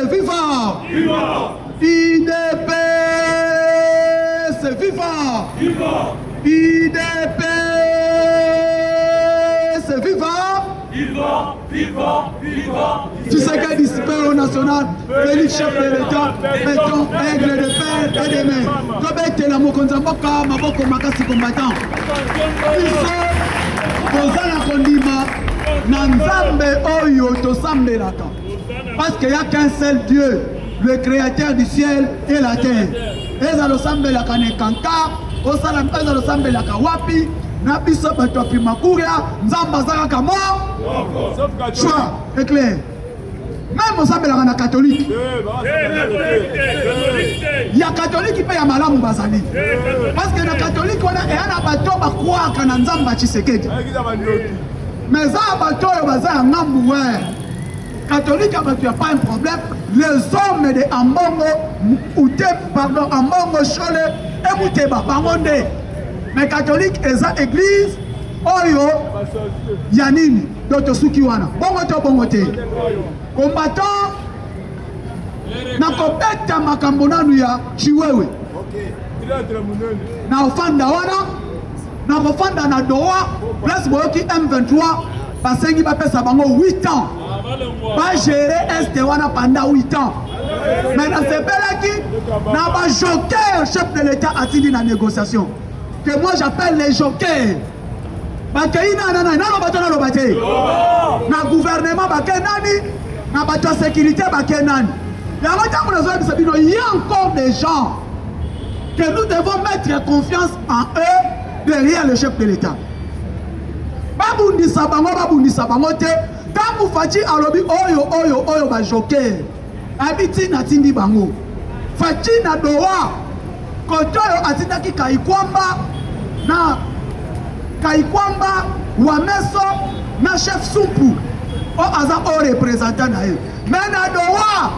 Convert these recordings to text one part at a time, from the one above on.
viva! Viva! IDPS viva! Viva! IDPS viva! Viva! Viva! Viva! Tshisekedi super national, Félix chef de l'État, mettons aigle de père et de main. Kobete la mokonzamboka, maboko makasi combattant. Biso, kozala kondima, na nzambe oyo tosambelaka. Parce qu'il n'y a qu'un seul Dieu, le créateur du ciel et la terre. Ezalo sambelaka nekanka, ezalo sambelaka wapi, na biso bato apimakuria, nzamba zaka mo. Choix, est clair. Même au sambelaka na catholique. Il y a catholique qui paye à malamu bazali. Parce que na catholique on a un bateau ba croire que na nzamba Tshisekedi. Mais ça bateau baza ngambu ouais. Catholique, il n'y a pas un problème. Les hommes de Ambongo, Ambongo, Chole, et Mouteba, Bangonde. Mais catholique, ils ont église, Oyo, Yanini, d'autres Sukiwana. Bongote, bongote. Combattant, Nakopeta Makambonanu ya Chiwewe. Na ofanda wana, na ofanda na doa, place Boyoki M23, Basengi Bapesa Bango 8 ans. Pas gérer Est wana pendant 8 ans. Mais dans ce pays-là, n'a pas joker chef de l'État a dit dans la négociation. Que moi j'appelle les jokers. Parce que na gouvernement na bato sécurité il y a encore des gens que nous devons mettre confiance en eux derrière le chef de l'État. Babundisa bango te. Quand vous faites alobi oyo ba joker habiti na tindi bango fati na doa kotoyo atinda ki kaikwamba wa meso na chef Supu o aza o représentant na ye mais na doa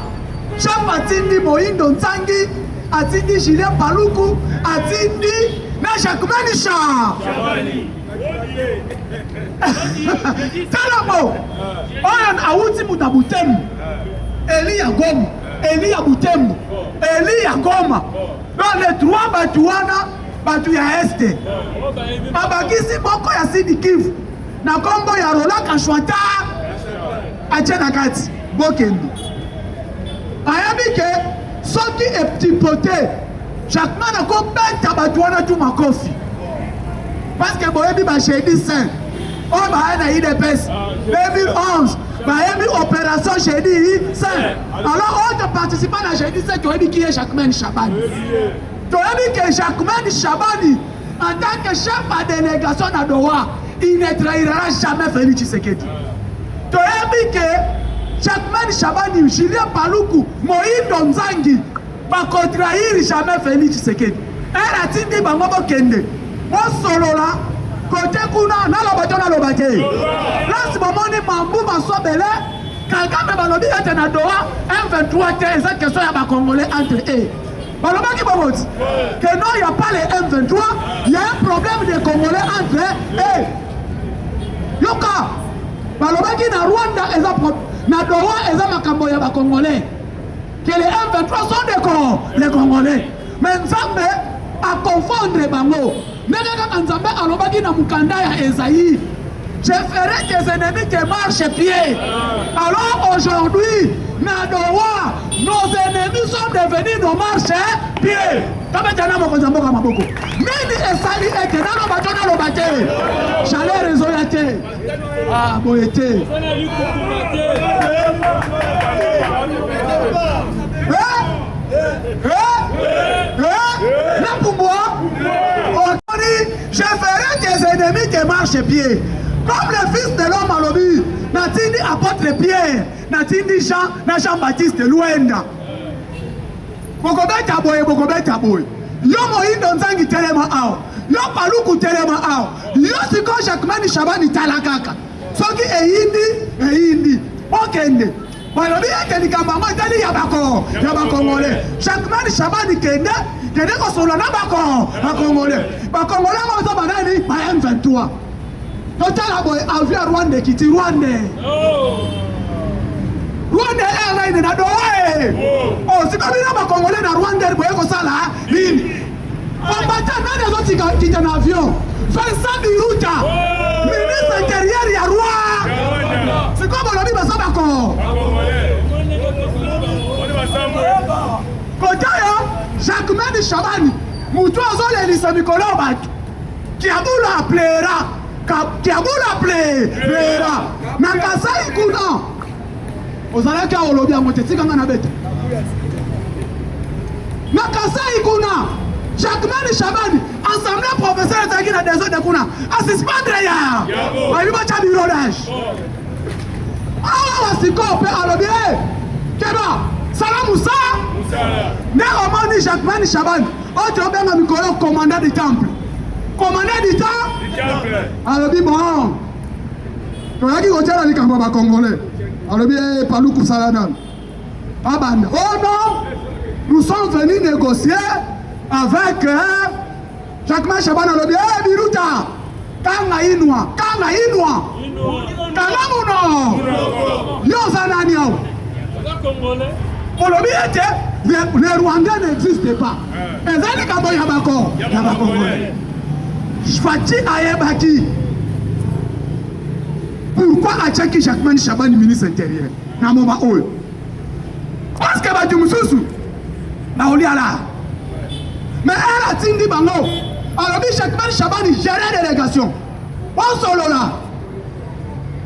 chef atindi Moindo Nzangi atindi Julien Paluku atindi na Jacques Manisha Talamo oyo awuti muta Butembo Eli ya Goma Eli ya Butembo Eli ya Goma dans les trois batuana batu ya Este babakisi boko ya Sidi Kivu na kombo ya Rola Kashwata achena kati bokendo ayabi ke soki e petit poté chaque man ko beta batuana tu makofi parce que boyebi ba Shedi Saint on va na IDPS 2011 ba yebi opération Shedi Saint alors on te participe à la Shedi Saint boyebi qui est Jacquemaine Chabani boyebi que Jacquemaine Chabani en tant que chef de délégation na Doha il ne trahira jamais Félix Tshisekedi boyebi que Jacquemaine Chabani Julien Paluku Moindo Nzangi ba contraire jamais Félix Tshisekedi elle a tindi bango bokende solola côté kuna na lobato na lobate là momoni mambu masobele kagame balobi ete na Doha M23 te eza question ya ba congolais entre eux balobaki bomoti que non il y a pas les M23 il y a un problème de congolais entre eux yoka balobaki na Rwanda eza na Doha eza makambo ya ba congolais que les M23 sont les congolais mais nzambe à confondre bango. Nzambe alobaki na mukanda ya Esaïe. Je ferai que les ennemis te marchent pied. Alors aujourd'hui, na Doha, nos ennemis sont devenus nos marches pieds. Tabetana mokonzamboka maboko. Nini esali ete na lobate. Chaleur ezoyate. Ah boyete. Je ferai que les ennemis te marchent pied. Comme le fils de l'homme à l'obus, Natindi apôtre Pierre, Natindi Jean-Baptiste Luenda. Bokobeta boy. Yo Moindo Nzangi telema ao. Yo Paluku telema ao. Yo siko Jacquemaine Chabani talakaka. Soki eindi. Okende. Balobi ete likambama tali ya bakongole. Jacquemaine Chabani kende ko solo na bakongole. Bakongole mo so banani ba M23. Totala boy avia Rwanda kiti Rwanda. Rwanda airline na Doha Oh, c'est comme il y a Congolais dans Rwanda, il y a ça là. Combattant dans les autres qui étaient en avion. Vincent Biruta, ministre intérieur, il y a roi. C'est comme on a dit, ça va encore. Côté, Jacques Chabani, Moutou Azol et Lisa Nicolas Bat, qui a voulu appeler, Nakasa Ikuna. Vous allez qu'à Olobi à Moteti Ganganabet. Nakasa Ikuna, Jacques Chabani, Assemblée professionnelle de la des autres de Kuna, assiste pas de rien. Il va y avoir du rodage. Ah, c'est quoi, on peut Olobi? Keba, Salam Moussa. Mais au moment où Jacques Chabani, autre bien Nicolas, commandant du temple. Commandant du temple. Olobi, bon. Tu as dit qu'on tient les Cambodgiens congolais. Olobi, Palou Koussaladan. Aband. Oh non, nous sommes venus négocier avec Jacques Chabani. Olobi, Biruta. Kanga Inwa. Kalamuno. Yozananiao. Olobi était, les Rwandais n'existent pas. Et Zali Kabo Yabako. Fati Ayebaki. Pourquoi a-t-il Jacques Chabani ministre intérieur? Namoma Oyo. Parce que Badi Moussousou. Naoliala. Mais elle a dit Bango. Alors, Jacques Chabani gère la délégation. On solo là.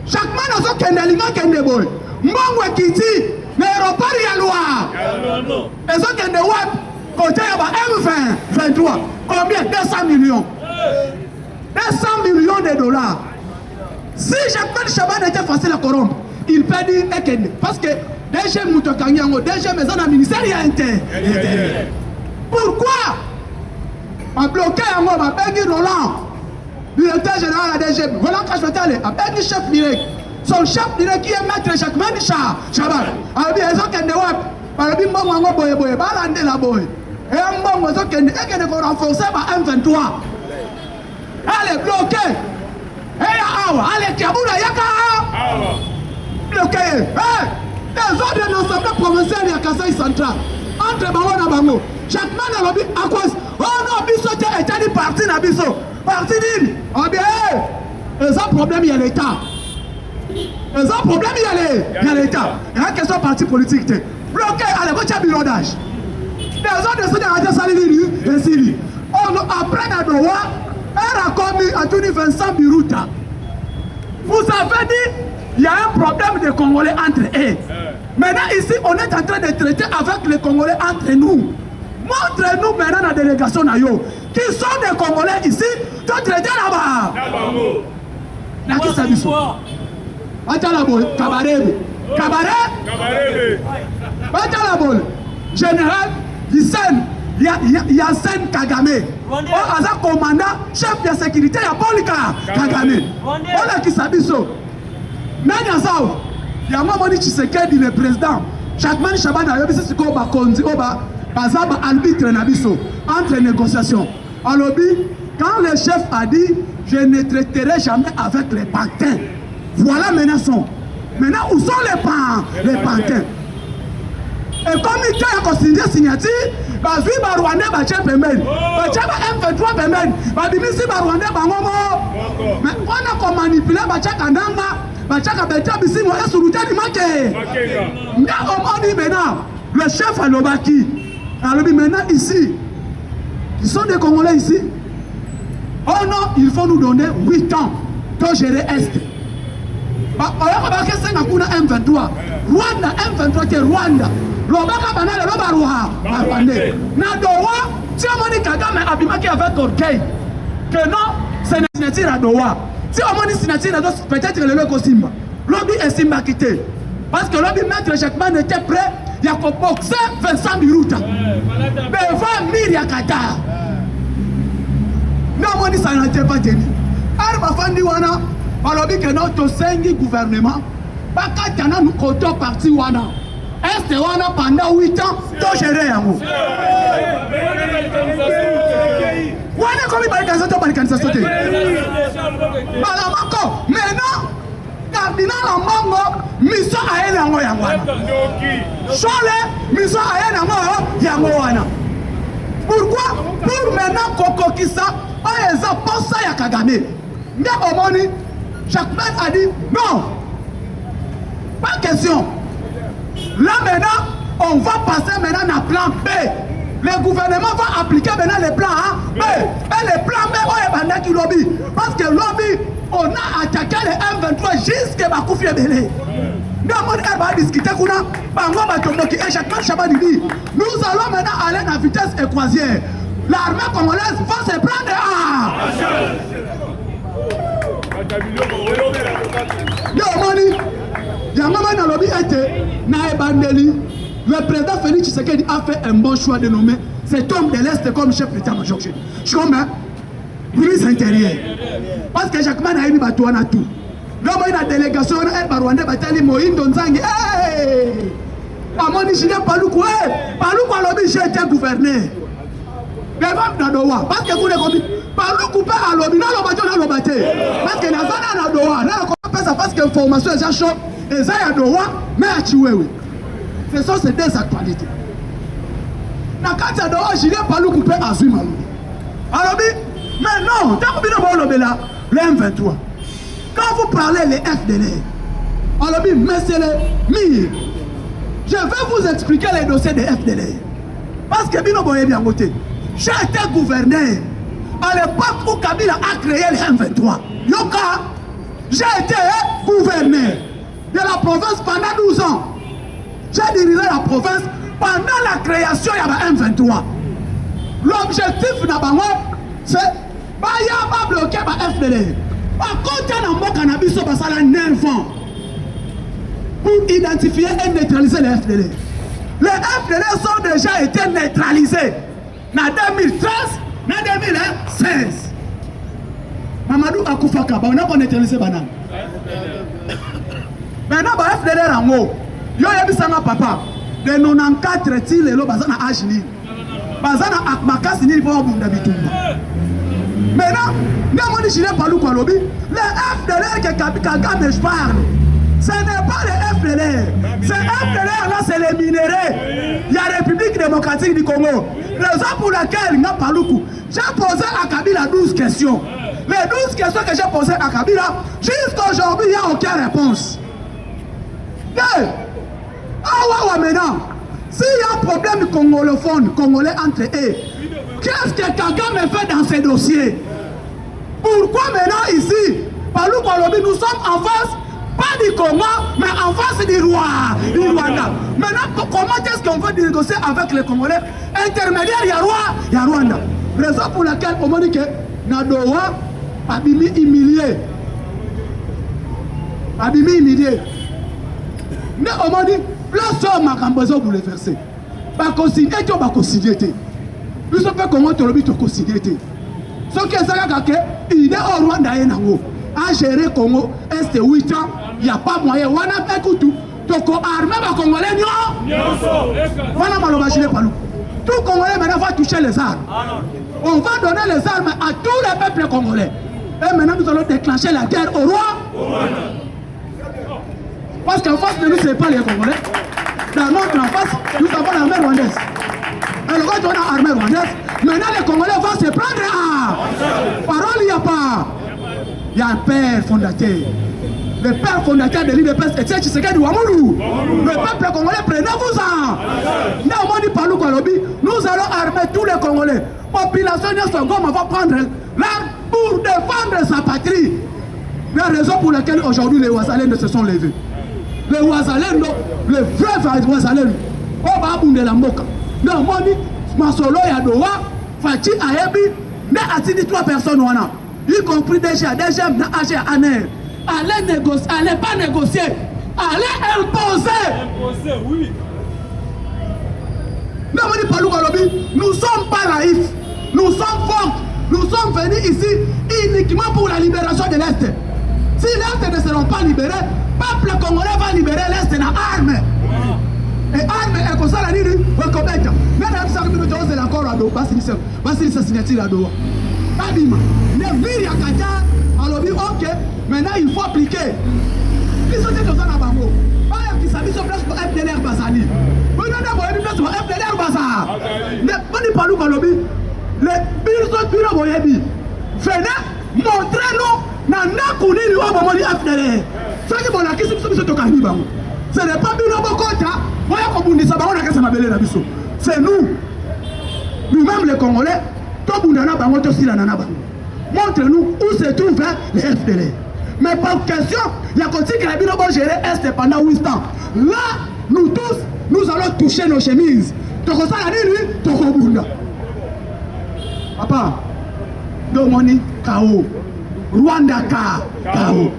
Jacques Chabani a dit Kendelinga Kendeboy. Mbongwe Kiti. L'aéroport y a loi. Et ça, c'est de côté M20, 23. Combien? 200 millions. 200 millions de dollars. Si Jacques Chabani était facile à corrompre, il peut dire Ekende. Parce que DG Moutokanyango, DG Maison à ministère, il y a intérêt. Pourquoi? On bloqué un mot, on a payé Roland, directeur général à DG. Voilà quand je vais aller, on a payé chef direct. Son chef direct qui est maître Jacques Chabani. Alors bien, ils ont qu'un web. Alors bien, bon, on va boyer, balande la boy. Et un bon, on a qu'un qu'on renforcer par M23. Elle est bloquée. Allez, Kiaboula Yaka. Bloqué. Les autres de l'Assemblée provinciale de Kasaï Central. Entre Bango et Bango. Jacques Chabani a lobby à cause. Oh non, Bisso est allé partir dans Bisso. Partir d'île. Ah bien, ils ont problème, il y a l'État. Ils ont problème, il y a l'État. Il y a une question parti politique. Bloqué, allez, vous avez un rodage. Les autres de ceux qui ont été salués, et Sili. Après la Doha, elle a commis à Tuni Vincent Biruta. Vous avez dit, il y a un problème de Congolais entre eux. Maintenant, ici, on est en train de traiter avec les Congolais entre nous. Montrez-nous maintenant la délégation Nayo. Qui sont des Congolais ici, de traiter là-bas. Là, qui s'habille ça? Cabaret. Général Yassine Kagame. On a commandant, chef de sécurité, il y a Paul Kagame. On a qui s'habille ça. Il y a Mamoni Tshisekedi, le président. Jacques Chabani a dit que c'est arbitre entre négociations. Alors, quand le chef a dit, je ne traiterai jamais avec les pantins. Voilà maintenant. Maintenant, où sont les pantins? Et comme il y a consigné signature, Rwandais M23 Pemel, Rwandais mais on a comme manipulé le chef à l'Obaki. Alors maintenant ici, ils sont des Congolais ici. Oh non, il faut nous donner 8 ans pour gérer Est. M23. Rwanda, M23 c'est Rwanda. Lobaka banale loba Rwanda. Na Doha, si on dit Kagame abimaki avec orgueil. Que non, c'est une signature à Doha. Si on dit signature à Doha, peut-être le logo Simba. Lobby est Simba quitté. Parce que lobby maître Jacques Chabani était prêt, il y a qu'au boxer Vincent Biruta. Devant Myria Qatar. Non, on dit ça n'était pas tenu. Arba Fandi Wana. Alors que notre cinq gouvernement, pas qu'à nous côté parti wana, est wana pendant 8 ans, tout géré à vous. Wana comme il va organiser par l'organisation. Maintenant, cardinal Amongo, mission à elle en Yangwana. Chole, mission à elle en Yangwana. Pourquoi? Pour maintenant Koko Kisa, par exemple, pour ça y a Kagame. Mais au moment, Jacques Ben a dit non, pas question. Là maintenant, on va passer maintenant dans le plan B. Le gouvernement va appliquer maintenant les plans A, B. Et les plans B, on est bandé qui lobby. Parce que lobby, on a attaqué les M23 jusqu'à Bakoufi et Belé. Nous allons discuter qu'on a Bango Batomboki et Jacques Chabadidi. Nous allons maintenant aller à vitesse et croisière. L'armée congolaise va se prendre à. Le président Félix Tshisekedi a fait un bon choix de nommer cet homme de l'Est comme chef d'état-major. Je comprends. Ministre intérieur. Parce que Jacques Man a eu Batouana tout. L'homme a une délégation, elle va Rwanda Batali Moïse Donzangi. Hey! Amoni Chine Paloukou, Paloukou a lobby, j'ai été gouverneur. Les femmes d'Adoua, parce que vous les comprenez, Paloukou peut à lobby, non, l'obati, parce que Nazana d'Adoua, parce que l'information est chaud, et ça y a Adoua, mais à Chiwewe. Ce sont ces deux actualités. Nakati Adoua, Chine Paloukou peut à Zuimalou. Alors, mais non, tant que vous avez là, le M23. Quand vous parlez les FDL, alors, monsieur le mire, je vais vous expliquer les dossiers des FDL. Parce que Bino Boye bien voté. J'ai été gouverneur à l'époque où Kabila a créé les M23. Yoka, j'ai été gouverneur de la province pendant 12 ans. J'ai dirigé la province pendant la création de la M23. L'objectif de Bango, c'est de bloquer la FDL. Par contre, il y a un cannabis qui a 9 ans pour identifier et neutraliser les FDL. Les FDL sont déjà été neutralisés en 2013, en 2016. Mamadou Akoufaka, on a pas neutralisé Banane. Maintenant, les FDL en haut, il y a un papa de 94 tirs et le bazan à Agini. Bazan à Akmakasi, il va au bout d'habitude. Maintenant, les FDL que Kagame parle, ce n'est pas les FDL. Ces FDL là, c'est les minéraux. Il y a la République démocratique du Congo. Raison pour laquelle j'ai posé à Kabila 12 questions. Les 12 questions que j'ai posées à Kabila, jusqu'à aujourd'hui, il n'y a aucune réponse. Maintenant, s'il y a un problème congolophone, congolais entre eux, qu'est-ce que Kagame fait dans ces dossiers? Pourquoi maintenant ici, Palou Kolobi, nous sommes en face, pas du Congo, mais en face du Rwanda. Maintenant, comment est-ce qu'on veut négocier avec les Congolais? Intermédiaire, il y a Rwanda. Raison pour laquelle on dit que Nadoa a humilié. Mais on m'a dit, place sur ma cambaison pour les verser. Pas considérer, tu vas considérer. Nous sommes fait comment tu as considéré. Ce qui est ça, il est au Rwanda à gérer Congo, est 8 ans, il n'y a pas moyen. On a fait tout. Donc, armé les Congolais, voilà ma pas. Tout Congolais maintenant va toucher les armes. On va donner les armes à tous les peuples congolais. Et maintenant, nous allons déclencher la guerre au roi. Parce qu'en face de nous, ce n'est pas les Congolais. Dans notre en face, nous avons l'armée rwandaise. Alors, quand on a l'armée rwandaise, maintenant les Congolais vont se prendre à. Parole, il n'y a pas. Il y a un père fondateur. Le père fondateur de l'IDPS, Etienne Tshisekedi Ouamoulou. Le peuple congolais, prenez-vous-en. Nous allons armer tous les Congolais. Population Nyasogoma va prendre l'arme pour défendre sa patrie. La raison pour laquelle aujourd'hui les Ouazalènes se sont levés. Les Ouazalènes, les vrais Ouazalènes, on va abonder la moka. Non, moi, Masolo Yadoua, Fati Ayebi, mais à 3 personnes, y compris DG, AG, ANR. Allez négocier, allez pas négocier, allez imposer. Imposer, oui. Nous ne sommes pas naïfs, nous sommes forts, nous sommes venus ici uniquement pour la libération de l'Est. Si l'Est ne seront pas libérés, le peuple congolais va libérer l'Est dans l'arme. Et arme est comme ça, la nuit, on commet. Mais même ça, nous devons l'accord à dos, Basile sa signature à dos. Adima, ne vire à Kata, alors dit ok, maintenant il faut appliquer. biso te toza na bango bayakisa biso place po FDLR bazali bonana boyebi place po FDLR baza mais boni paluka lobi le biso bino boyebi venez montrez-nous na ndako nini oyo bomoni FDLR soki bolakisi biso tokangi bango ce n'est pas bino bokota boya kobundisa bango na kasa mabele na biso c'est nous-mêmes les Congolais tobundana bango tosilana na bango. Montre-nous où se trouve les FDLR. Mais par question, il y a continué que la Bino va gérer Est pendant 8 ans. Là, nous tous, nous allons toucher nos chemises. Toko ça la nuit, toko bunda. Papa, Domoni, K.O. Rwanda K.O.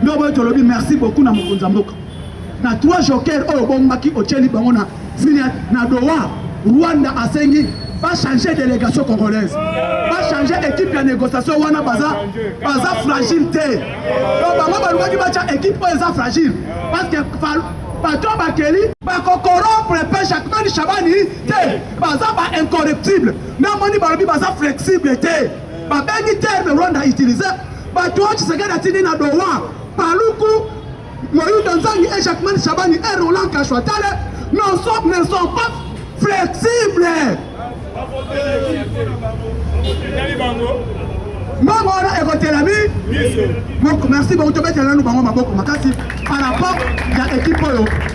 Nobel Tolobi, merci beaucoup na Mokonzamboka. Na 3 jokers, oh, Bombaki, Ocheli, Bangona, na Doha, Rwanda a saigné. Va changer délégation congolaise, va changer équipe de négociation, wana baza fragilité. Donc bango baluka ki bacha équipe oyo fragile parce que patron bakeli ba corrompre pe Jacques Chabani te baza ba incorruptible. Na moni balobi baza flexible te. Ba bengi terme Rwanda utiliser ba to Tshisekedi atini na Doha paluku Moïse Nzangi et Jacques Chabani et Roland Kashwatale ne sont pas flexibles. Maman a écouté l'ami. Merci beaucoup de mettre nous bango maboko makasi par rapport à l'équipe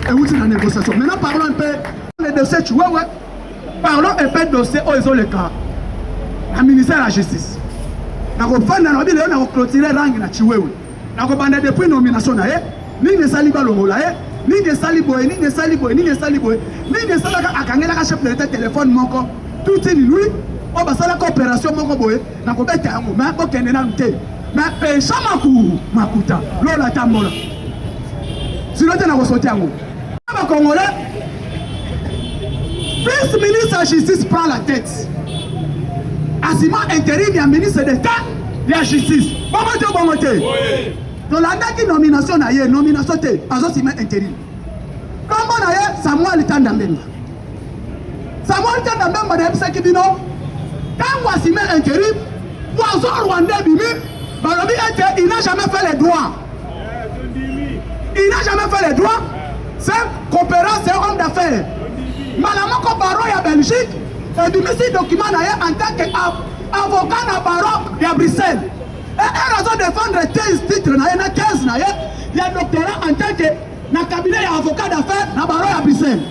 et où c'est la négociation. Maintenant parlons un peu de dossier Chihuahua. Parlons un peu de dossier aux le cas. La ministère de la Justice. Na ko fanda na bile na ko clôturer rangi na Chihuahua. Na ko banda depuis nomination na ni ne sali balongola ni ne sali boy ni ne sali ka akangela ka chef de l'État téléphone moko. Tout est lui, on va faire la coopération, mon boy, na ko bete yango, mais ko kende na nte. Mais chamaku makuta, lola tambola. Si l'autre na ko sauter yango. Les Congolais, plus ministre de la Justice prend la tête. Asima intérim, il y a ministre d'État, il y a justice. Bon moté. Donc la date nomination na ye, nomination te, azo sima intérim. Comme on a ye, Samuel Tandambenga. Samuel Tandambenga de Ebisa Kibino, quand on sima intérim, Oiseau Rwandais bimi, il n'a jamais fait les droits. Il n'a jamais fait les droits. C'est un coopérant, c'est un homme d'affaires. Malamoko Baro ya Belgique, et du messie document en tant qu'avocat na Baro de Bruxelles. Et elle a défendre 15 titres, il y a 15, il y a doctorat en tant que cabinet d'avocat d'affaires na Baro ya Bruxelles.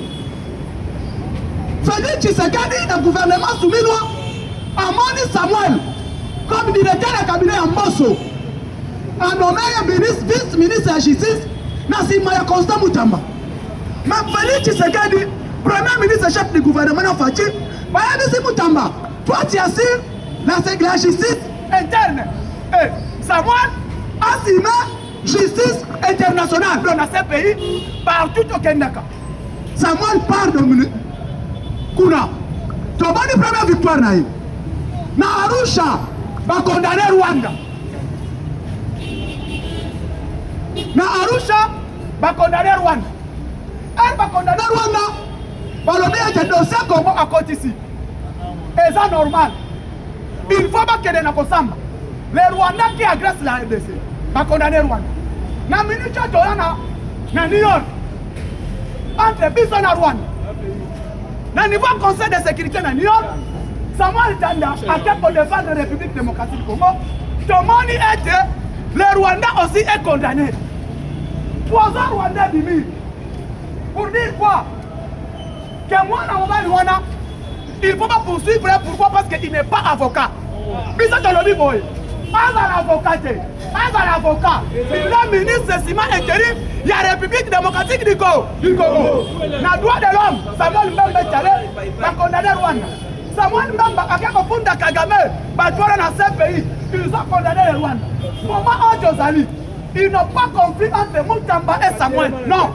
Félix Tshisekedi, le gouvernement souminois, a nommé Samuel comme directeur du cabinet en Mosso. A nommé vice-ministre de la justice, Nassima Constant Moutamba. Mais Félix Tshisekedi, premier ministre chef du gouvernement Fati, Bayadisi Moutamba, toi tu assures la justice interne. Et Samuel a signé justice internationale dans ces pays, partout au Kenya. Samuel part de Kuna. Tu as une première victoire. Na Arusha, va condamner Rwanda. Na Arusha, va condamner Rwanda. Elle va condamner Rwanda. Va le mettre un dossier Congo à côté ici. Et c'est normal. Il faut pas qu'il y ait un Kosamba. Les Rwandais qui agressent la RDC va condamner Rwanda. Na minute na New York. Entre Bison et Rwanda. Na niveau conseil de sécurité na New York. Samuel Tanda a été pour défendre la République démocratique du Congo. Tout le monde est les Rwandais aussi est condamné. Poison Rwandais bimi. Pour dire quoi? Que moi, il ne faut pas poursuivre. Pourquoi? Parce qu'il n'est pas avocat. Puis ça, tu le dis, boy. Pas un avocat. Pas un avocat. Le ministre Sima intérim, il y a la République démocratique du Congo. La droit de l'homme, Samuel Mbembe Tchale, va condamner Rwanda. Samuel Mbembe a fait un Kagame, va dans ce pays. Ils ont condamné le Rwanda. Comment Ojozali? Ils n'ont pas compris entre Moutamba et Samuel. Non.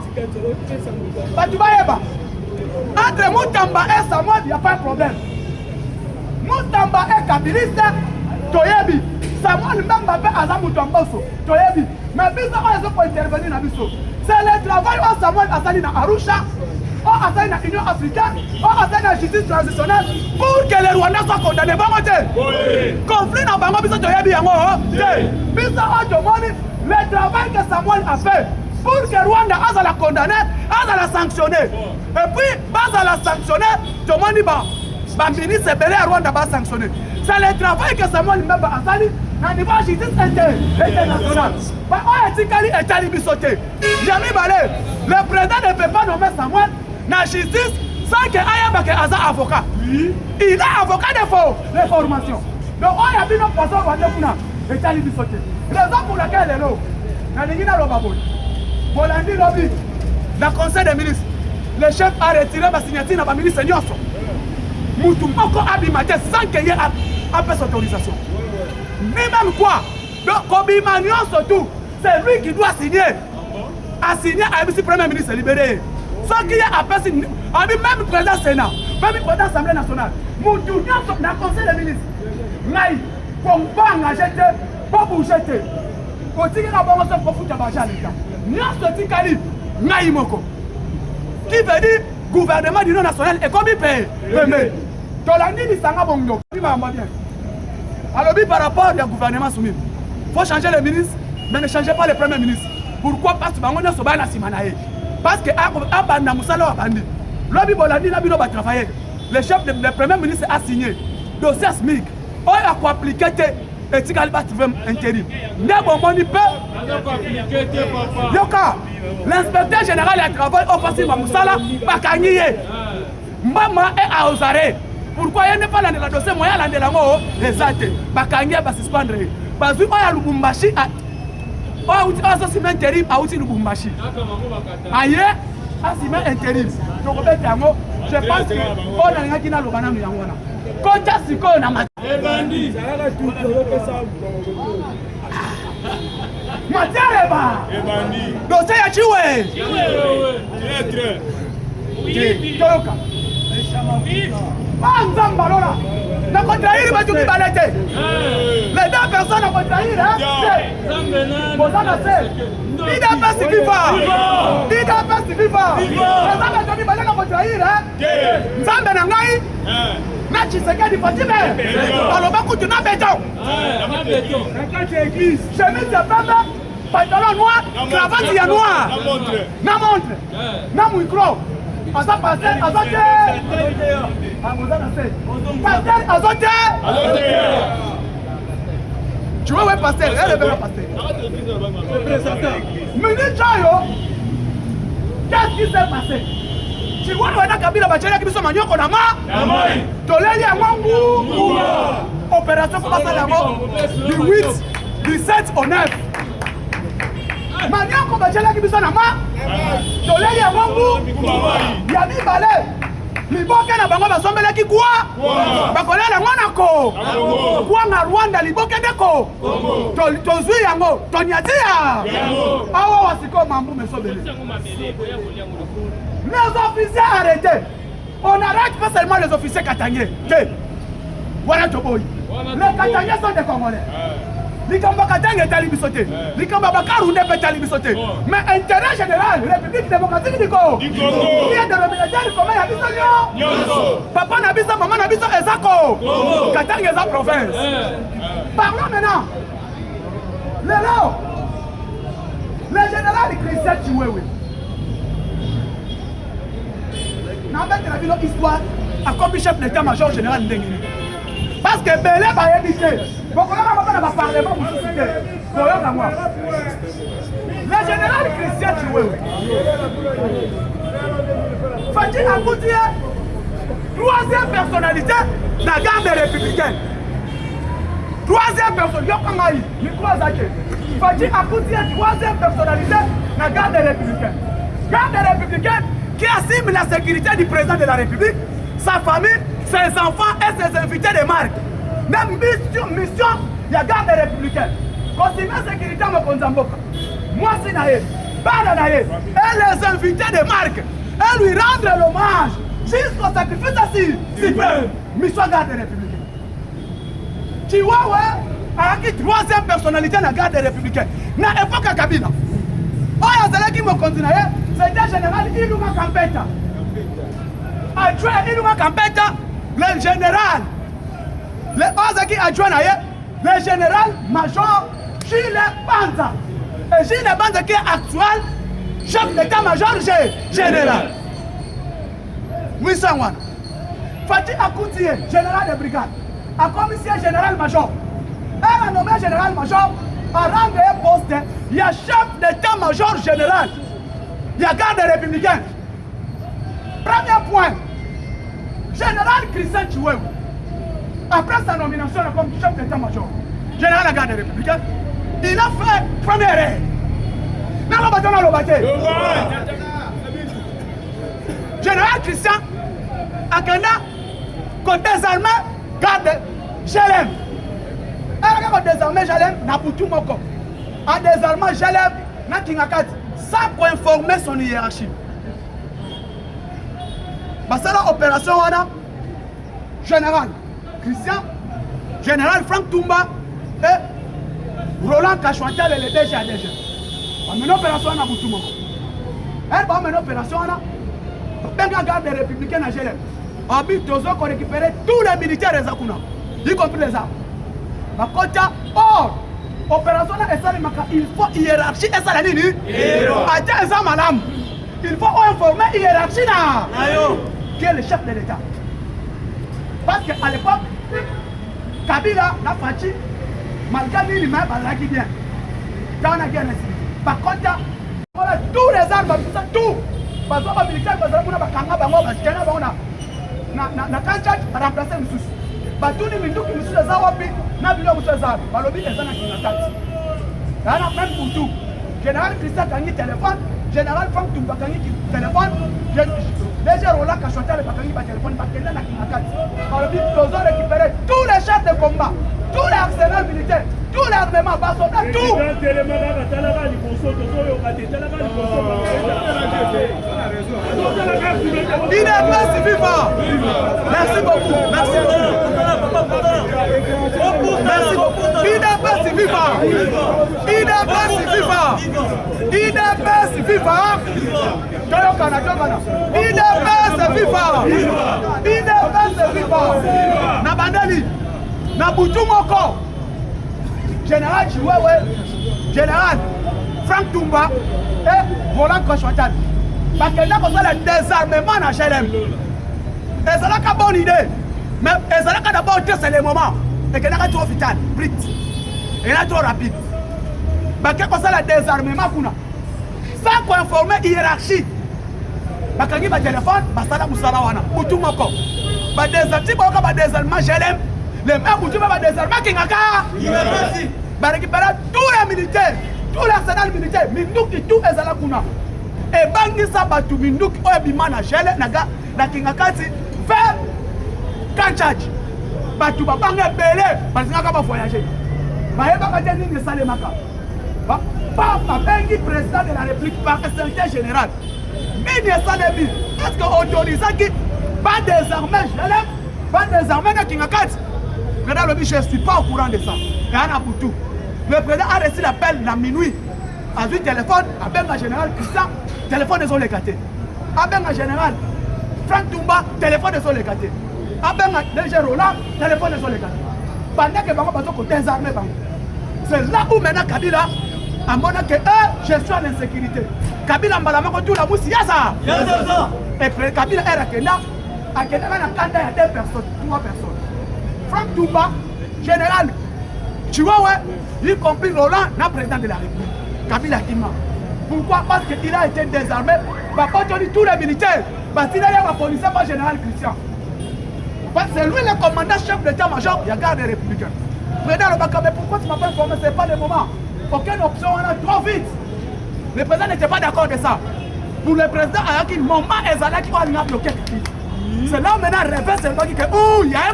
Entre Moutamba et Samuel, il n'y a pas de problème. Moutamba est kabiliste, Toyebi. Samuel Mbembe est Azam Moutamba, Toyebi. Mais bizarrement, ils ont intervenir dans Bisso. C'est le travail où Samuel a sali dans Arusha, où a sali dans l'Union africaine, où a sali dans la justice transitionnelle pour que les Rwandais soient condamnés. Conflit dans Bango, Bisso Toyebi, Bizarrement, le travail que Samuel a fait, pour que Rwanda a la condamner, a la sanctionner. Et puis, a la sanctionner, tout le monde dit, bah, ministre Belé à Rwanda va sanctionner. C'est le travail que Samuel Mbemba a fait à niveau de justice internationale. Bah, on a dit qu'il est allé bisoter. Jamy Balé, le président ne peut pas nommer Samuel dans la justice sans qu'il ait un avocat. Il est avocat de formation. Donc, on a vu nos poissons Rwanda pour est allé bisoter. Raison pour laquelle elle est là. Nanigina Lobabol. Bolandi Lobby. Le conseil des ministres. Le chef a retiré ma signature dans le ministre Nyonso. Moutoumoko Abimate sans qu'il y ait une autorisation. Mais même quoi? Donc, Kobima Nyonso tout, c'est lui qui doit signer. A signé à le premier ministre libéré. Sans qu'il y ait appel signé. Même président Sénat, même président de l'Assemblée nationale. Moutou Nyonso dans le conseil des ministres. Naï, pour pas engager, pour bouger. Pour dire que pour foutre à l'État. Nyonso Tikali, Naï Moko. Qui veut dire gouvernement d'union nationale et comme il paye. Tolandi ni sanga bongo. Alors par rapport au gouvernement soumis, il faut changer le ministre, mais ne changez pas le premier ministre. Pourquoi? Parce que on a soba na simanae. Parce que abanda musala abandi. Lobi bolandi na bino ba travailler. Le chef le premier ministre a signé dossier SMIC. On a quoi appliquer et tu vas trouver intérim. Ne bon ni peu. Yoka. L'inspecteur général du travail offensif Musala Bakaniye. Maman est à Ozare. Pourquoi il n'y a pas de dossier moyen de la mort? Les athées. Bakaniye va se suspendre. Parce que y a Lubumbashi. On a aussi intérim à outil Lubumbashi. Aïe, à si intérim. Donc je pense qu'on a un qui n'a le banane Yangwana. Quand tu as si qu'on a maté. Matiareba. Dossier ya chiwe. Toyoka. Nzamba lola. Na contraire ba tuki balete. Les deux personnes ont contraire hein. Bozana c'est. Ida pasi viva. Ida pasi viva. Bozana tuki balete contraire hein. Nzamba na ngai. Na Tshisekedi Fatime. Aloba kutu na béton. Na béton. Na église. Chemise ya pembe. Pantalon noir, cravate ya noir. Na montre. Na micro. Asa passer, azote. Passer, azote. Tu vois où est passer? Elle est bien passer. Minute Chayo. Qu'est-ce qui s'est passé? Tu vois où est la Kabila Bachela qui sont manioko na ma? Toleli ya Mwangu. Opération pour passer la mort. Du 8, du 7 au 9. Manioko Bachela qui sont na ma? Toleli ya Mwangu. Yami Balé. Liboke na bango basombela ki kwa? Bakolela mwanako. Kwa na Rwanda liboke deko. Tozui yango, toniatia. Awa wasiko mambu mesobele. Les officiers arrêtés. On n'arrête pas seulement les officiers katangais. Voilà Toboy. Les katangais sont des Congolais. Les Kamba Katang est alibisoté. Les Kamba Bakarou n'est pas alibisoté. Mais intérêt général, République démocratique du Congo. Il y a des remédiaires du commun à Bissonio. Papa Nabissa, maman Nabissa, Ezako. Katang est la province. Parlons maintenant. Le général Christian Chiwewe. N'avait la ville histoire à comme chef d'état-major général Ndengini. Parce que Belé va éviter. Pourquoi on va parler pour vous citer? Le général Christian Chiwewe. Fati Akoutie, troisième personnalité de la garde républicaine. Troisième personnalité, Fati Akoutie, troisième personnalité de la garde républicaine. Garde républicaine qui assume la sécurité du président de la République, sa famille, ses enfants et ses invités de marque. Même mission, il y a garde républicaine. Continuer la sécurité à Mokonzamboka. Moi, c'est Naïe, Bana et les invités de marque, et lui rendre l'hommage jusqu'au sacrifice assis. Mission garde républicaine. Tu vois, ouais, qui troisième personnalité de la garde républicaine. Dans l'époque à Kabila. Oh, il y a qui me continue. C'était général Ilunga Kampeta. Adjoint Ilunga Kampeta, le général. Le Ozaki adjoint le général major Gilles Banza. Et Gilles Banza qui est actuel chef d'état-major général. Mouissangwana. Fatih Akoutie, général de brigade. A commissaire général-major. Elle a nommé général-major. À rang de poste, il y a chef d'état-major général. Il y a garde républicain. Premier point. Général Christian Chiwewe. Après sa nomination comme chef d'état-major, général de la garde républicaine, il a fait première erreur. Général Christian Akenda, quand désarmé, garde Jalem. Quand désarmé Jalem, n'a pas tout mon corps. En désarmant Jalem, n'a Kingakat, sans informer son hiérarchie. C'est la opération général Christian, général Frank Toumba et Roland Kachouantel et le DG. On a une opération à Boutoumoko. Elle va mener une opération à la garde républicaine à Gélem. On but de récupérer tous les militaires des Akuna, y compris les armes. Or, opération il faut hiérarchie et ça la ligne. Il faut informer hiérarchie qui est le chef de l'État. Parce qu'à l'époque, Kabila n'a pas dit, malgré lui, il m'a dit bien. Dans la guerre, par contre, tous les armes, tout. Parce que les militaires, ils ont remplacé les sous. Tous les militaires qui sont les armes, ils ont les armes. Il y a même pour tout. Général Christian Kangi téléphone, général Frank Toumba Kangi téléphone, déjà Roland Kachouantel Kangi téléphone, par le but qu'ils ont récupéré tous les chefs de combat, tous les arsenals militaires, tous les armements, tout. Il est pas si vivant. Merci beaucoup. Merci beaucoup. Merci beaucoup. Il n'est pas si vivant. Il n'est pas si vivant. Il n'est pas si vivant. Il n'est pas si vivant. Il n'est pas si vivant. Nabandali. Nabutumoko. Général Chiwewe. Général Frank Toumba et Roland Kachouantel. Parce que là, on a le désarmement à GLM. Et c'est là qu'à bonne idée. Mais c'est là qu'à d'abord, c'est le moment. Et que là, trop vital, vite. Et là, trop rapide. Parce que on a le désarmement, sans qu'on informe hiérarchie. Parce qu'il y a un téléphone, c'est là où ça va. Pour tout le monde. Parce que les désarmements GLM, les mêmes pour tout le monde, désarmement qui n'a pas récupérer tous les militaires, tous les arsenals militaires, mais nous qui tout est là. Et bangisa batu minduki oya bimana jele naga na kingakati faire kanchaji batu babanga belé parce que ba voyager ba yeba ka teni ne sale maka ba bengi président de la République par secrétaire général mais ne sale bi est-ce que autorise qui pas désarmer jele pas désarmer na kingakati président le je suis pas au courant de ça et ana pour tout le président a reçu l'appel la minuit a vu téléphone appelle le général Christian téléphone des gâtés. Avec un général Frank Toumba, téléphone des gâtés. Avec un DG Roland, téléphone des gâtés. Pendant que Bango Bato désarmé Bango. C'est là où maintenant Kabila a montré que gestion de l'insécurité. Kabila Mbalamako tout la moussi, ça. Et Kabila est à Kenya. À Kenya, il y a 2 personnes, 3 personnes. Frank Toumba, général, tu vois, y compris Roland, le président de la République. Kabila Kima. Pourquoi? Parce qu'il a été désarmé. Quand on dit tous les militaires, parce qu'il a été policier par le général Christian. Parce que c'est lui le commandant chef d'état-major, il y a garde républicain. Président Lobaka, mais pourquoi tu m'as pas informé? Ce n'est pas le moment. Aucune option, on a trop vite. Le président n'était pas d'accord de ça. Pour le président, il y a un moment qui a bloqué. C'est là où maintenant il révèle seulement qu'il y a un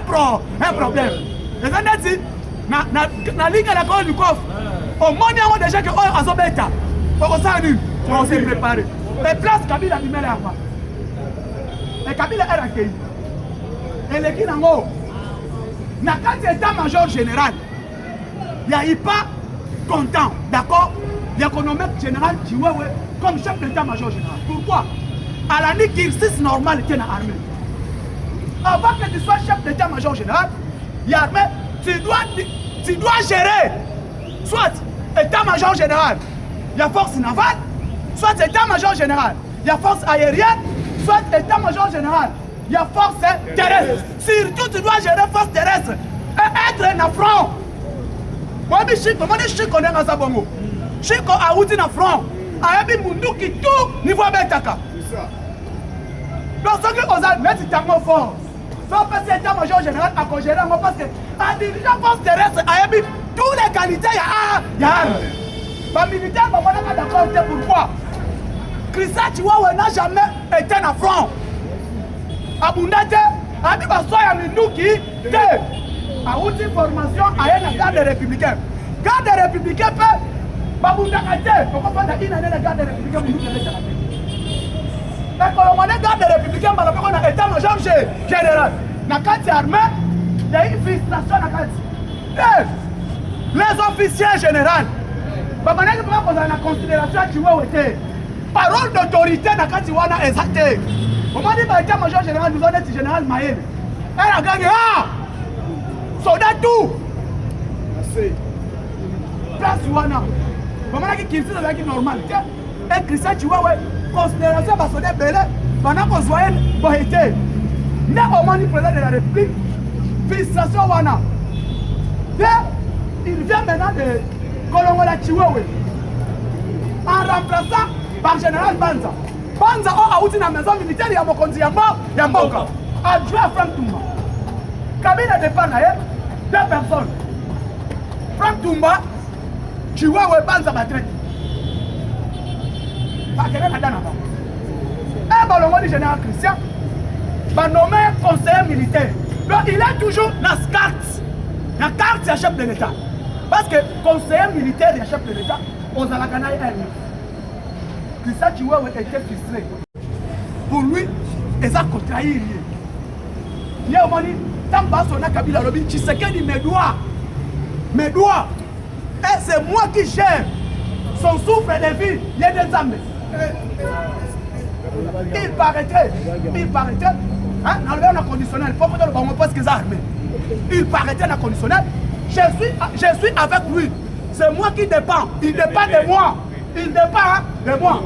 problème. Les gens disent, dans la ligne de la cour du coffre, au moins il y a déjà que Azobeta. On s'est préparé. Et place Kabila qui met l'arme. Et Kabila est accueilli. Et les qui n'ont pas. Quand il état-major général, il n'y a eu pas content. D'accord? Il y a économique général qui comme chef d'état-major général. Pourquoi? À la nuit, l'exercice normal était dans l'armée. Avant que tu sois chef d'état-major général, il y a l'armée, tu dois gérer soit état-major général. Il y a force navale, soit état-major général, il y a force aérienne, soit état-major général, il y a force terrestre. Surtout, tu dois gérer force terrestre et être un affront. Moi, je suis comme un bongo. Je suis comme un outil affront. Ayabi mundu qui tout niveau betaka. Donc, ce que vous avez mis tellement fort. Sans passer état-major général à congérer, parce que en dirigeant force terrestre, ayabi toutes les qualités, il y a un. Les militaires, on est d'accord, pourquoi? Christian Chihuahua n'a jamais été un affront. Abundate, Abi Basoya Minouki, a outil formation à une garde républicaine. Garde républicaine peut. Babundakate, pourquoi pas une année de garde républicaine pour nous garde républicaine, on a état-major général. Dans la armée, il y a une frustration dans la les officiers généraux, on a la considération qui était parole d'autorité dans la Katiwana exacte. On m'a dit que l'état-major général nous a dit général Maël. Elle a gagné. Soldat tout. Place Wana. On m'a dit qu'il est normal. Et Christian Chihuahua, considération va sonner belé. Pendant qu'on voyait Bohété. Mais au moment du président de la République, frustration Wana. Il vient maintenant de Kolongola Chihuahua. En remplaçant par général Banza. Banza a outi na maison militaire ya mokonzi ya mboka. Adjoint à Frank Toumba. Kabila départ na deux personnes. Frank Toumba, Chihuahua Banza Batrek. Bakele na dana ba. Et balongo du général Christian va nommer conseiller militaire. Donc il est toujours dans la carte. La carte c'est chef de l'État. Parce que conseiller militaire et chef de l'État, on a la canaille elle. Christian Chihuahua était frustré. Pour lui, ils ont contraint. Il y a un moment, tant que son Kabila Lobi, Tshisekedi me doit. Et c'est moi qui gère son souffle de vie. Il y a des âmes. Il paraîtrait, hein, dans le conditionnel, pourquoi on ne pas ce qu'ils armés. Il paraîtrait dans le conditionnel. Je suis avec lui. C'est moi qui dépend. Il dépend de moi. Il dépend de moi.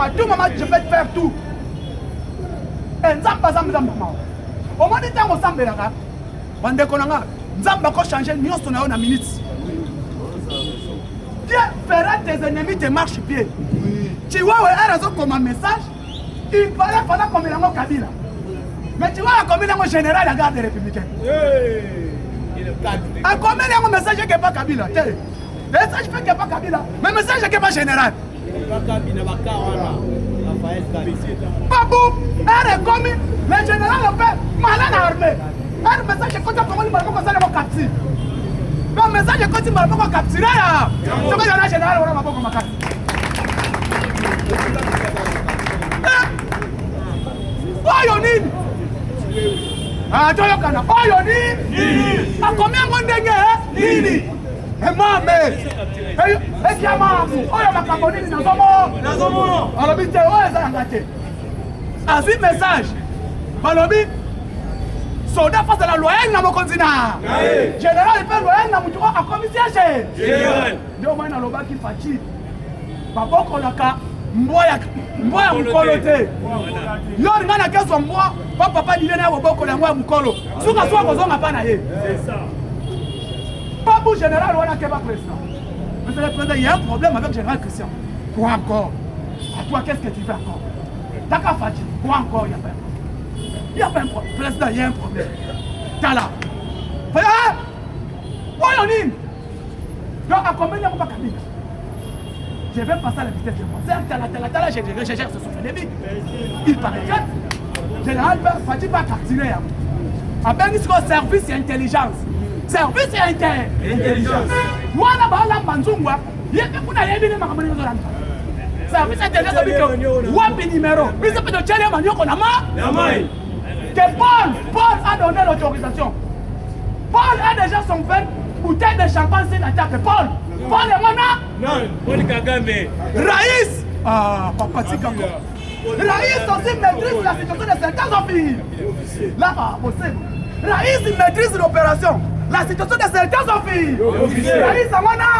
À tout moment, je vais faire tout. Et Nzamba Zamba. Au moment où on s'en va, on déconne. Nzamba va changer une minute. Dieu fera tes ennemis te marche-pied. Tu vois, il a raison comme un message. Il fallait faire comme il a Kabila. Mais tu vois, comme il a un général de la garde républicaine. Comme il a un message qui n'est pas Kabila. Le message qui n'est pas Kabila. Mais le message qui n'est pas général. Babou, elle est commis. Le général le fait malin à l'armée. Le message qui compte pour lui, il va capturer. Le message qui compte pour lui, il va capturer. Je vais aller au général, on va pas capturer. Oyonine. Ah, tu as kana. Oyonine. A combien de monde nini? Et moi, mais. Et qui a marre? Oyo makabonini na zomo. Alors bite oyo za ngate. Azi message. Balobi. Soldat face à la loi na mokonzina. Général pe loi na mutuko a commissaire. Général. Ndio maana lobaki fachi. Baboko laka mboya mukolo te. Yo ngana kezo mboya, papa dile na boboko la mboya mukolo. Suka soa kozonga pa na ye. C'est ça. Babou général wana ke ba président. Monsieur le président, il y a un problème avec général Christian. Quoi encore? À toi, qu'est-ce que tu fais encore? T'as qu'à faire. Quoi encore? Il n'y a pas un problème. Il n'y a pas un problème. Président, il y a un problème. T'as là. Hein? Oyonine. Donc, à combien il n'y a pas Kabila? Je vais passer à la vitesse de moi. T'as là, je gère ce souffle de vie. Il paraît que général Fati va capturer. À peine il se service et intelligence. Service et intelligence. Wana ba la manzungwa yeke kuna yebi ne makamani ngoranga service intelligence biko wapi numéro biso pe de tchele manioko na mai que Paul a donné l'autorisation. Paul a déjà son verre bouteille de champagne sur la table. Paul est mana non Paul Kagame Raïs papa Tikako Raïs aussi maîtrise la situation de certains officiers là possible. Raïs maîtrise l'opération. La situation de certains officiers. Raïs Amana.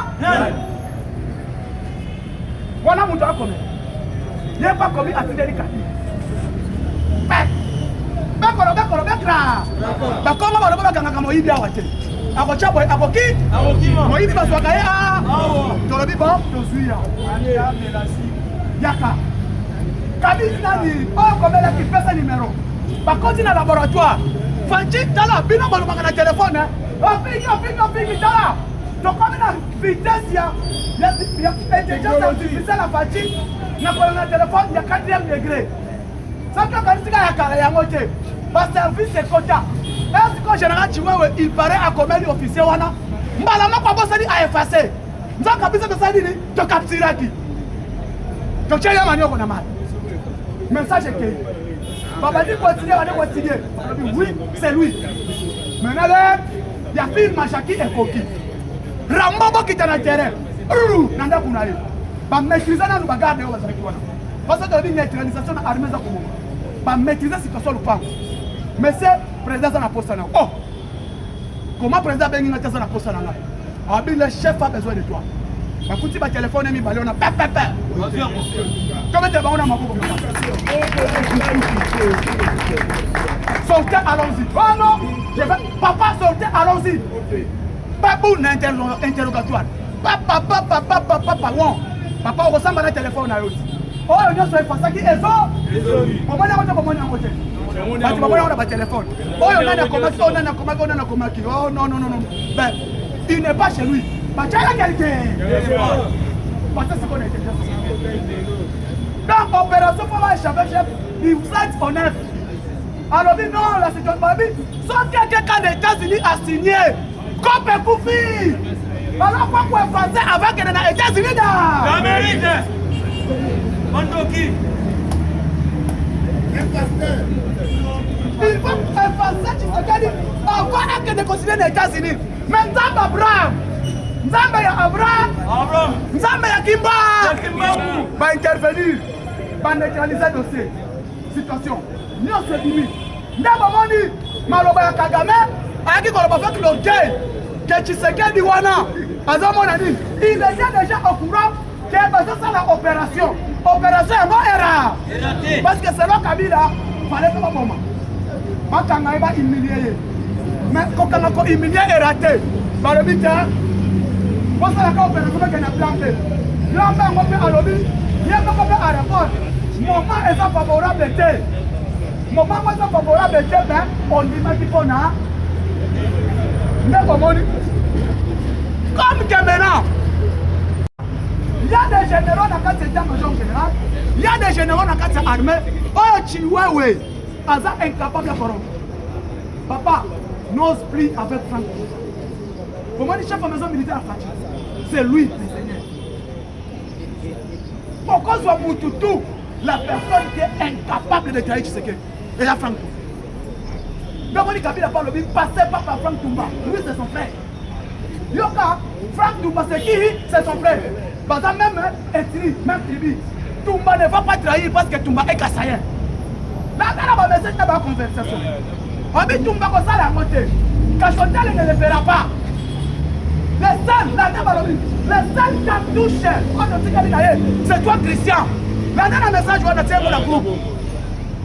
Wana mutu akome. Y'a pas commis artillerie kati. Bekolo. Bakoma baloba bakangaka moyibi awa te. Akocha boy akoki. Moyibi bazwaka ye a. Tolobi bon tozuya. Ania melasi. Yaka. Kabisi nani oyo komela ki pesa numéro. Bakoti na laboratoire. Fanchi tala bino balobaka na téléphone. Opiki tala. Tokomi na vitesse ya intelligence artificielle à Fanchi. Na kolona téléphone ya 4e degré. Ça que kanisika ya kala yango te. Ba service ekota. Est-ce que général Chiwewe il paraît à combien officier wana? Mbala mako bosali a effacer. Nzaka bisa tosali ni to capturer qui. To cheya manyo kona mal. Message que Baba dit continuer. Oui, c'est lui. Maintenant il y a film Machaki et Koki. Rambo qui est dans le terrain. Nanda kunaye. Ba maîtriser na nous bagarder au bazaki wana. Parce que la neutralisation de l'armée za Congo. Ba maîtriser la situation le pan. Mais c'est président ça na poste na. Oh. Comment président bengi na tesa na poste na. Abi le chef a besoin de toi. Ba kuti ba téléphone mi balé on a pep. Comment tu vas on a maboko. Sortez allons-y. Oh non, papa sortez allons-y. Babou na interrogatoire. Papa. Papa ressemble à un téléphone à eux. Oh, on a fait ça qui est ça. Comment on a voté? On a pas téléphone. Oh, on a comment. Oh non. Ben, il n'est pas chez lui. Bah, tu as quelqu'un. Parce que c'est qu'on a été. Donc, opération pour la chef, il vous êtes honnête. Alors, non, la situation, sauf que quelqu'un des États-Unis a signé. Comme un Koufi. Alors pourquoi français avec les États-Unis l'Amérique. Mandoki. Il faut un français qui se dit avant que de considérer les États-Unis. Mais Nzamba Abraham. Nzamba ya Abraham. Nzamba ya Kimba. Va intervenir. Va neutraliser le dossier. Situation. Nous se dit. Ndabamoni maloba ya Kagame aki koloba fait l'orgueil. Que Tshisekedi wana il était déjà au courant que ça la opération era parce que selon Kabila fallait pas bon makanga ba humilier mais quand on humilier est raté par le but pour ça la opération que na plan on peut à lobby il y a pas à répondre moment est favorable ben on dit pas qu'il faut na comme que maintenant, il y a des généraux dans le état-major général, il y a des généraux dans l'armée, oh Chiwewe, Aza incapable de corrompre. Papa n'ose plus avec Franck. Comment le chef de la maison militaire à Fachi? C'est lui, le Seigneur. Pourquoi soit Moutoutou, la personne qui est incapable de trahir Tshisekedi? Et la Franck. Donc on dit Kabila parle, il passait pas par Franck Toumba. Lui c'est son frère. Yoka, Franck Toumba c'est qui? C'est son frère. Parce que même tribu, Toumba ne va pas trahir parce que Toumba est kassayen. Là, on va mettre dans la conversation. On dit Toumba comme ça à côté. Kachotel ne le fera pas. Les seuls cartouches, c'est toi Christian. Maintenant le message on a tiré pour la groupe.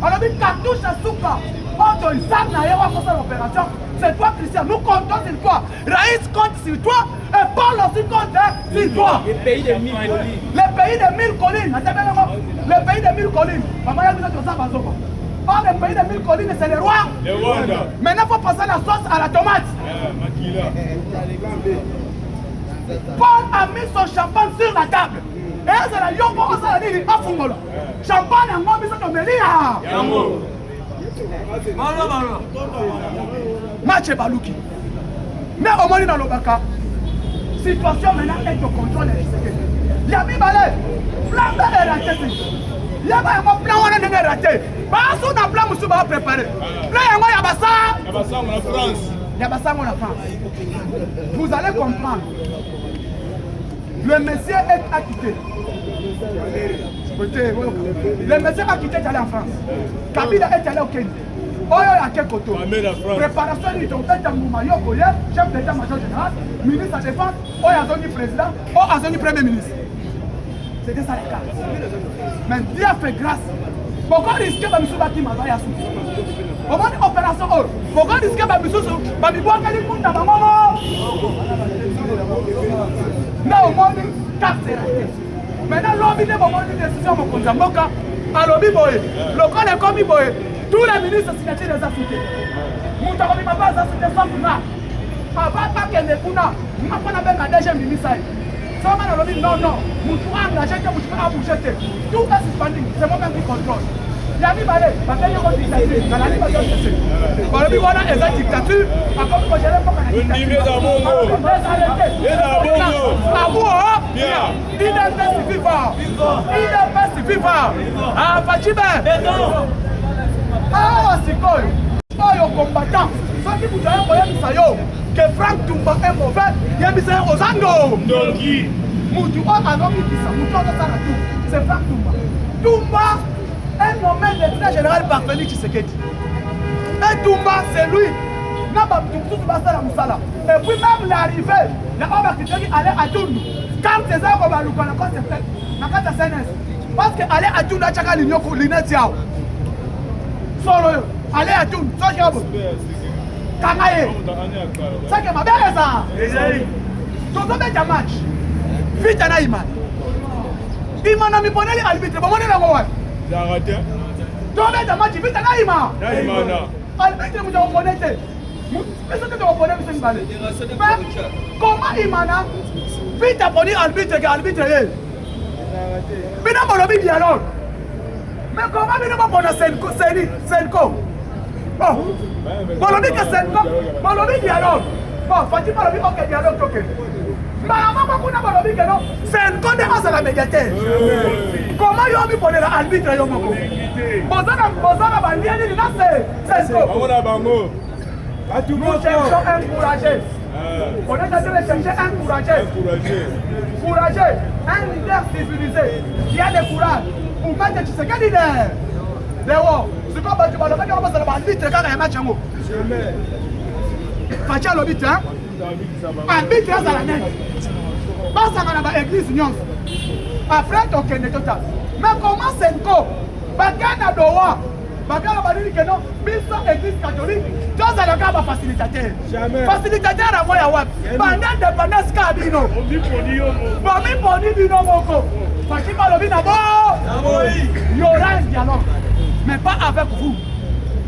On a dit cartouche à Souka. L'opération, c'est toi Christian, nous comptons sur toi. Raïs compte sur toi et Paul aussi compte sur toi. Le pays des 1000 collines. Le pays des 1000 collines. Le pays des 1000 collines. Or, le pays des 1000 collines, c'est le roi. Maintenant, il faut passer la sauce à la tomate. Paul a mis son champagne sur la table. Et c'est la yombo au saladi à Fungolo. Champagne a mis sur le melia. Match Balouki. Mais au moins dans le Baka, situation maintenant est au contrôle de Tshisekedi. Il y a mis balai, plan est raté. Il y a un plan on est raté. Parce qu'on a plan monsieur va préparer. Là il y a Bassa en France. Il y a Bassa en France. Vous allez comprendre. Le monsieur est acquitté. Le monsieur a quitté d'aller en France. Kabila est allé au Kenya. Oyo à quel côté? Préparation du docteur Tambouma Yokoye, chef d'état-major général, ministre de la défense, Oyo Azoni président, Oyo Azoni premier ministre. C'était ça les cas. Mais Dieu a fait grâce. Pourquoi risquer de me soubattre ma vaille à souffrir? Pourquoi une opération? Pourquoi risquer de me soubattre ma vie? Pourquoi il faut que ma maman? Mais au moins, carte est ratée. Maintenant, l'homme de moment de décision, mon compte à Moka, à l'obby boy, le corps est comme boy, tous les ministres signataires des Africains. Mon temps, il m'a pas assisté sans Puna. Avant pas qu'elle ne Puna, il m'a pas avec un deuxième ministre. Seulement, on a dit non, non, mon tour a engagé que vous pouvez bouger. Tout est suspendu, c'est moi-même qui contrôle. Il y a mis balai, parce qu'il y a une dictature, dans la libre de l'Occident. Pour le but, on a une dictature, à cause que je n'ai pas la dictature. Il est best vivant. Il est best vivant. Ah, Fatime. Ah, c'est quoi? Oh, yo combattant. Ceux qui vous avez envoyé Misayo, que Franck Toumba est mauvais, il y a Misayo Ozando. Doki. Moutou, oh, alors, c'est Franck Toumba. Toumba est nommé lieutenant général par Félix Tshisekedi. Et Toumba, c'est lui. Et puis même l'arrivée, la Oba qui allait à Toundou. Quand c'est ça, on va le connaître, c'est fait. Parce qu'aller à Toundou, c'est un l'union pour l'initial. Solo, aller à Toundou, c'est un peu. Kamaye. C'est que ma belle est ça. Tout le monde est un match. Vite, il y a un match. Il m'a mis pour l'arbitre. Bon, on est là, moi. J'ai arrêté. Tout le monde est un match. Vite, il y a un match. Arbitre, vous avez connecté. Mais ce que tu reconnais, M. Mbale. Comment Imana vite apprendre arbitre que arbitre est? Mais non, mon lobby dialogue. Mais comment nous avons prendre Senko? Bon, mon lobby que Senko, mon lobby dialogue. Bon, Fatima lobby, ok, dialogue, ok. Mais maman, on a mon lobby que non, Senko dérange la médiathèque. Comment ils ont mis pour l'arbitre? Bozana Bandiani, c'est Senko. Nous cherchons un courageux. On est en train de chercher un courageux. Courageux, un leader civilisé qui a le courage pour mettre Tshisekedi leader. Dehors, c'est comme tu vas le faire, on va se le battre quand il y a un match en haut. Fatia l'obit, hein? Arbitre à la nette. Parce qu'on a l'église Nyons. Après, tu as total. Mais comment c'est encore? Bagana Doha. Bagana Badini que non, 1100 églises catholiques. Tous les gars sont facilitateurs. Facilitateur à moi, Yawab. Pendant dépendance Kabino. Bomi Boni Bino Moko. Fatima Lobi Nabo. Il y aura un dialogue. Mais pas avec vous.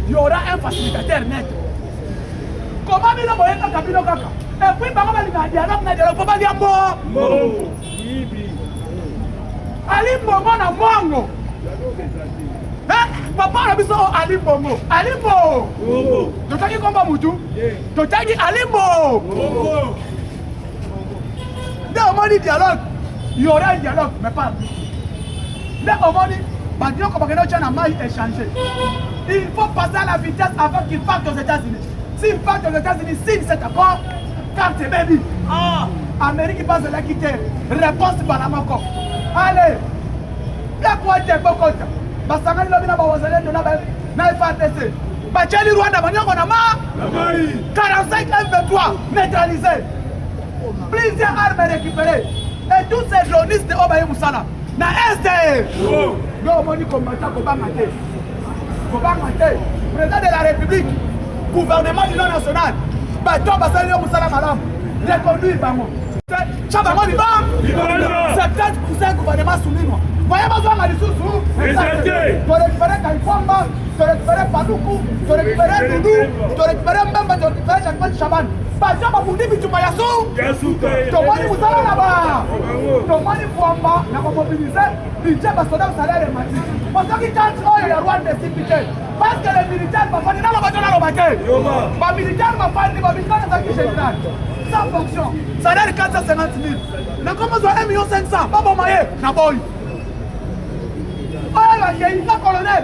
Il y aura un facilitateur net. Comment Bino Boyeka Kabino Kaka? Et puis, par exemple, il y a un dialogue. Comment dire mot? Ali Bongo na Mongo. Papa a dit Alimbo. Alimbo. Tu t'as dit comment Moutou? Tu t'as dit Alimbo. Dès au moment du dialogue, il y aura un dialogue, mais pas. Dès au moment du dialogue, comme on a mal échangé. Il faut passer à la vitesse avant qu'il parte aux États-Unis. S'il part aux États-Unis, signe cet accord, carte baby. Amérique passe de la quitter. Réponse par la Moko. Allez. Bien quoi t'es bon compte. Basangani lobi na bawazalendo na FARDC. Bacheli Rwanda banyango na ma 45 M23 neutralisés. Plusieurs armes récupérées. Et tous ces dronistes au Baye Moussala. Na SDE. Non, moni combattant Kobangate. Kobangate. Président de la République. Gouvernement du national. Baton Basali Moussala Malam. Reconduire Bango. Chabango Libam. C'est peut-être pour ça que le gouvernement soumis moi. Voyez besoin de ressources. Tu récupères Kaïfamba, tu récupères Paloukou, tu récupères Doudou, tu récupères Mbemba, tu récupères Jacques Chaban. Pas jamais pour dire que tu m'as yassou. Tu m'as dit vous allez là-bas. Tu m'as dit Fouamba, n'a pas mobilisé. Budget parce que le salaire est mati. Parce que quand il y a Rwanda des militaires. Parce que les militaires ne vont pas dire non, les militaires ne vont pas dire non, général. Sans fonction. Salaire 450 000. Mais comment ça 1 500 000? Pas bon maillé. N'a pas eu. Oh, il y a une colonel.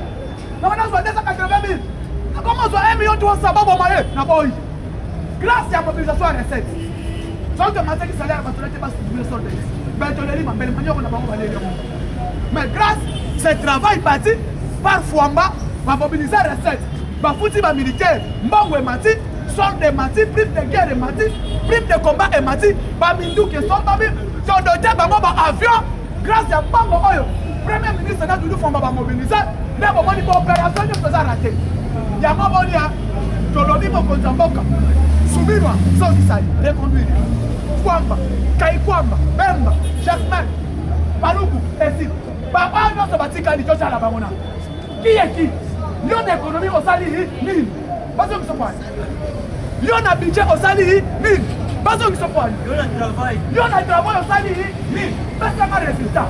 Non, on a 280 000. Comment ça 1 300 000? Pas bon maillé. N'a pas eu. Grâce à la mobilisation à recette. Sans que ma tête salaire va se mettre sur le mais grâce à ce travail parti par Fouamba, va mobiliser la recette. Va foutre les militaires. Mbongo et Mati, solde de Mati, prime de guerre et Mati, prime de combat et Mati, va Mindou qui sont dans le doté, va avion, grâce à bango oyo premier ministre na dudu fomba ba mobiliser mais bon moni ko opération ni faisait rater ya maboni ya toloni mokonzi mboka subirwa so kisali reconduire kwamba kai kwamba Bemba Jasmin Paluku esi baba no so batika li jocha la bamona qui est qui yon économie au sali ni bazo qui se passe yon a budget au sali ni bazo qui se passe yon a travail au sali ni parce que pas résultat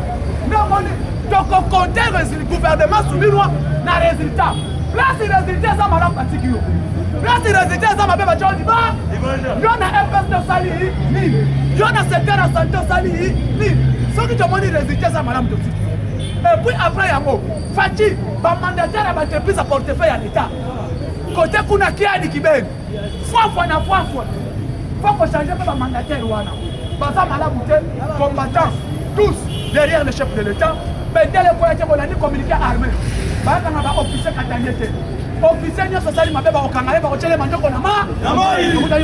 non moni donc compter le gouvernement subirwa na résultat place résultat ça madame Patikio place résultat ça mabeba John ba yon a FS de sali ni yon a secteur de santé au sali ni ce qui demande résultat ça madame Patikio. Et puis après, il y a un Fati, le mandataire a été à portefeuille à l'État. Côté Kuna qui a dit qu'il y a fois. Il faut changer le mandataire. Baza Malabouté, combattants, tous derrière le chef de l'État. Mais dès le point où on a dit communiquer armé, il y a un officier qui a été. Officier, il y a un social, il y a un officier, il y a un officier,